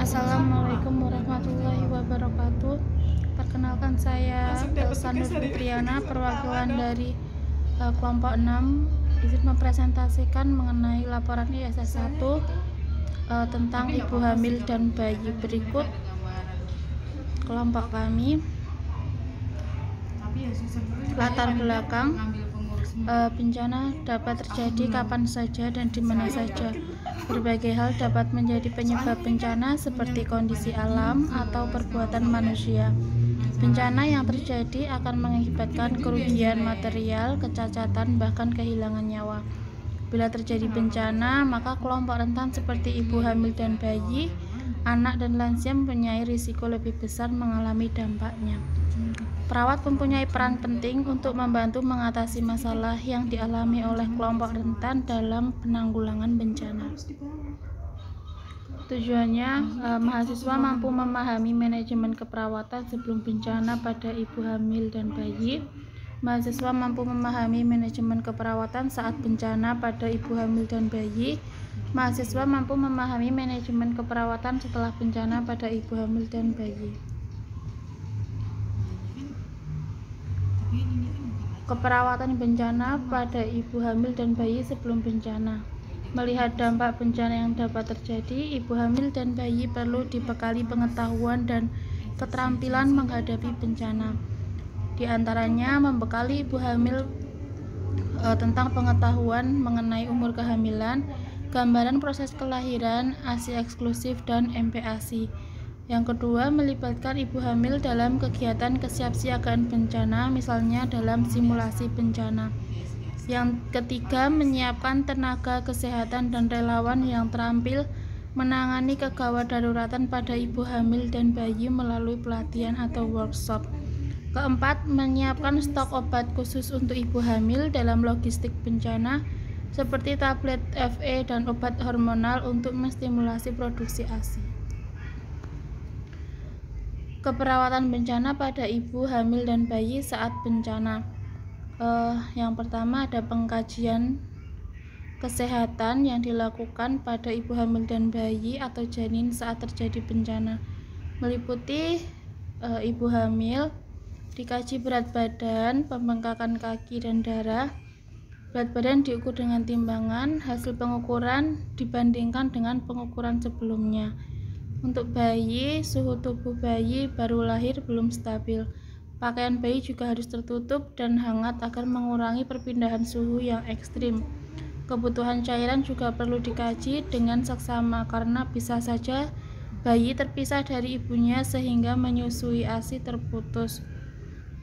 Assalamualaikum warahmatullahi wabarakatuh. Perkenalkan, saya Elsa Nur Fitriana, perwakilan dari kelompok 6, izin mempresentasikan mengenai laporan ISS 1 tentang ibu hamil dan bayi. Berikut kelompok kami. Latar belakang: bencana dapat terjadi kapan saja dan di mana saja. Berbagai hal dapat menjadi penyebab bencana, seperti kondisi alam atau perbuatan manusia. Bencana yang terjadi akan mengakibatkan kerugian material, kecacatan, bahkan kehilangan nyawa. Bila terjadi bencana, maka kelompok rentan seperti ibu hamil dan bayi, anak dan lansia mempunyai risiko lebih besar mengalami dampaknya. Perawat mempunyai peran penting untuk membantu mengatasi masalah yang dialami oleh kelompok rentan dalam penanggulangan bencana. Tujuannya, mahasiswa mampu memahami manajemen keperawatan sebelum bencana pada ibu hamil dan bayi. Mahasiswa mampu memahami manajemen keperawatan saat bencana pada ibu hamil dan bayi. Mahasiswa mampu memahami manajemen keperawatan setelah bencana pada ibu hamil dan bayi. Keperawatan bencana pada ibu hamil dan bayi sebelum bencana. Melihat dampak bencana yang dapat terjadi, ibu hamil dan bayi perlu dibekali pengetahuan dan keterampilan menghadapi bencana. Di antaranya, membekali ibu hamil tentang pengetahuan mengenai umur kehamilan, gambaran proses kelahiran, ASI eksklusif, dan MPASI. Yang kedua, melibatkan ibu hamil dalam kegiatan kesiapsiagaan bencana, misalnya dalam simulasi bencana. Yang ketiga, menyiapkan tenaga kesehatan dan relawan yang terampil menangani kegawat daruratan pada ibu hamil dan bayi melalui pelatihan atau workshop. Keempat, menyiapkan stok obat khusus untuk ibu hamil dalam logistik bencana, seperti tablet FE dan obat hormonal untuk menstimulasi produksi ASI. Keperawatan bencana pada ibu hamil dan bayi saat bencana. Yang pertama, ada pengkajian kesehatan yang dilakukan pada ibu hamil dan bayi atau janin saat terjadi bencana, meliputi ibu hamil dikaji berat badan, pembengkakan kaki dan darah. Berat badan diukur dengan timbangan, hasil pengukuran dibandingkan dengan pengukuran sebelumnya. Untuk bayi, suhu tubuh bayi baru lahir belum stabil. Pakaian bayi juga harus tertutup dan hangat agar mengurangi perpindahan suhu yang ekstrim. Kebutuhan cairan juga perlu dikaji dengan seksama karena bisa saja bayi terpisah dari ibunya sehingga menyusui ASI terputus.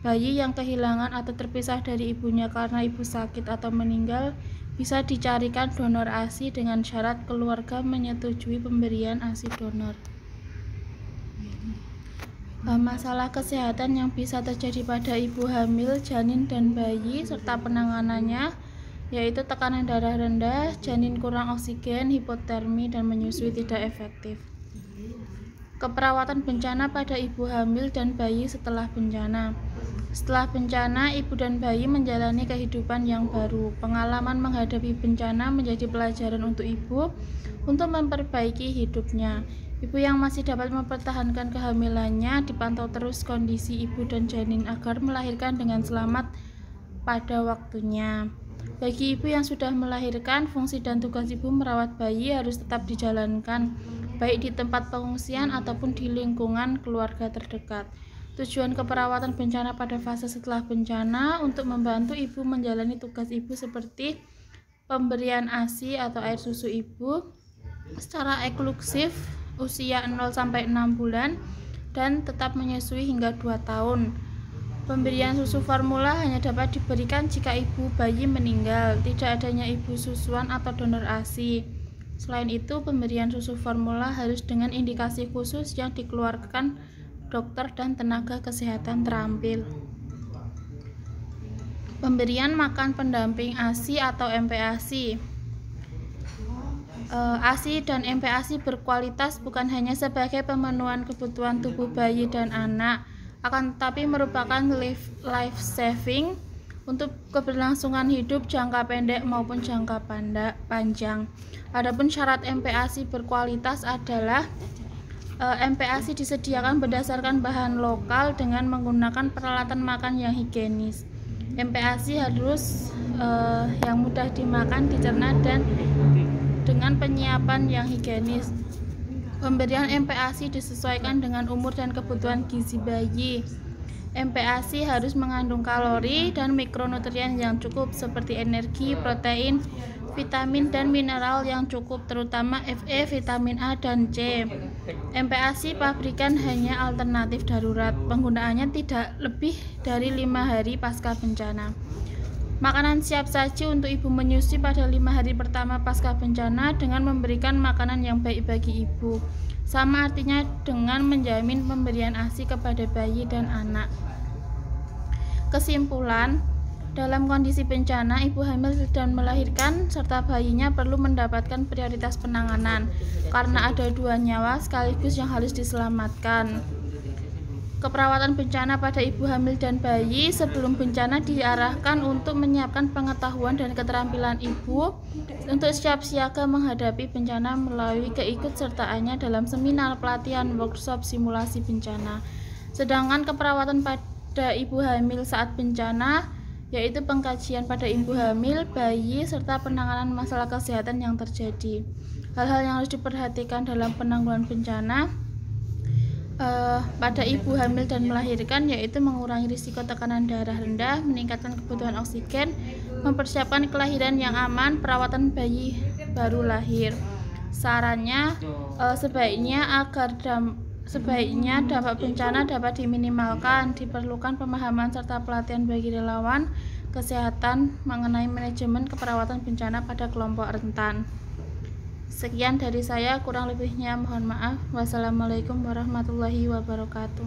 Bayi yang kehilangan atau terpisah dari ibunya karena ibu sakit atau meninggal bisa dicarikan donor ASI dengan syarat keluarga menyetujui pemberian ASI donor. Masalah kesehatan yang bisa terjadi pada ibu hamil, janin, dan bayi serta penanganannya, yaitu tekanan darah rendah, janin kurang oksigen, hipotermi, dan menyusui tidak efektif. Keperawatan bencana pada ibu hamil dan bayi setelah bencana. Setelah bencana, ibu dan bayi menjalani kehidupan yang baru. Pengalaman menghadapi bencana menjadi pelajaran untuk ibu untuk memperbaiki hidupnya. Ibu yang masih dapat mempertahankan kehamilannya dipantau terus kondisi ibu dan janin agar melahirkan dengan selamat pada waktunya. Bagi ibu yang sudah melahirkan, fungsi dan tugas ibu merawat bayi harus tetap dijalankan, baik di tempat pengungsian ataupun di lingkungan keluarga terdekat. Tujuan keperawatan bencana pada fase setelah bencana untuk membantu ibu menjalani tugas ibu seperti pemberian ASI atau air susu ibu secara eksklusif usia 0-6 bulan dan tetap menyusui hingga 2 tahun. Pemberian susu formula hanya dapat diberikan jika ibu bayi meninggal, tidak adanya ibu susuan atau donor ASI. Selain itu, pemberian susu formula harus dengan indikasi khusus yang dikeluarkan dokter dan tenaga kesehatan terampil. Pemberian makan pendamping ASI atau MPASI. ASI dan MPASI berkualitas bukan hanya sebagai pemenuhan kebutuhan tubuh bayi dan anak, akan tetapi merupakan life saving untuk keberlangsungan hidup jangka pendek maupun jangka panjang. Adapun syarat MPASI berkualitas adalah MPASI disediakan berdasarkan bahan lokal dengan menggunakan peralatan makan yang higienis. MPASI harus yang mudah dimakan, dicerna, dan dengan penyiapan yang higienis. Pemberian MPASI disesuaikan dengan umur dan kebutuhan gizi bayi. MPASI harus mengandung kalori dan mikronutrien yang cukup seperti energi, protein, vitamin, dan mineral yang cukup, terutama Fe, vitamin A, dan C. MPASI pabrikan hanya alternatif darurat. Penggunaannya tidak lebih dari 5 hari pasca bencana. Makanan siap saji untuk ibu menyusui pada 5 hari pertama pasca bencana dengan memberikan makanan yang baik bagi ibu. Sama artinya dengan menjamin pemberian ASI kepada bayi dan anak. Kesimpulan, dalam kondisi bencana, ibu hamil dan melahirkan serta bayinya perlu mendapatkan prioritas penanganan karena ada 2 nyawa sekaligus yang harus diselamatkan. Keperawatan bencana pada ibu hamil dan bayi sebelum bencana diarahkan untuk menyiapkan pengetahuan dan keterampilan ibu untuk siap siaga menghadapi bencana melalui keikutsertaannya dalam seminar, pelatihan, workshop, simulasi bencana. Sedangkan keperawatan pada ibu hamil saat bencana yaitu pengkajian pada ibu hamil, bayi, serta penanganan masalah kesehatan yang terjadi. Hal-hal yang harus diperhatikan dalam penanggulangan bencana pada ibu hamil dan melahirkan yaitu mengurangi risiko tekanan darah rendah, meningkatkan kebutuhan oksigen, mempersiapkan kelahiran yang aman, perawatan bayi baru lahir. Sarannya sebaiknya dampak bencana dapat diminimalkan, diperlukan pemahaman serta pelatihan bagi relawan kesehatan mengenai manajemen keperawatan bencana pada kelompok rentan. Sekian dari saya, kurang lebihnya mohon maaf. Wassalamualaikum warahmatullahi wabarakatuh.